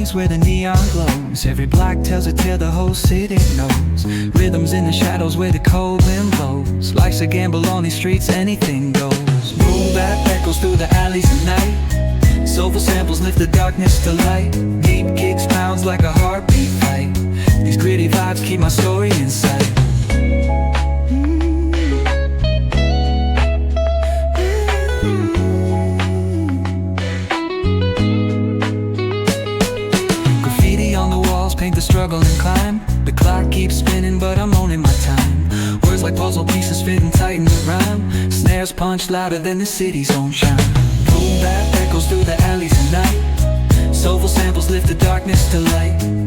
alleys where the neon glows. Every block tells a tale the whole city knows. Rhythms in the shadows where the cold wind blows. Life's a gamble on these streets, anything goes. Boom bap echoes through the alleys at night. Soulful samples lift the darkness to light. Deep kicks pounds like a heartbeat fight. These gritty vibes keep my story in sight. Paint the struggle and climb. The clock keeps spinning but I'm owning my time. Words like puzzle pieces fitting tight in the rhyme. Snares punch louder than the city's own chime. Boom bap echoes through the alleys at night. Soulful samples lift the darkness to light.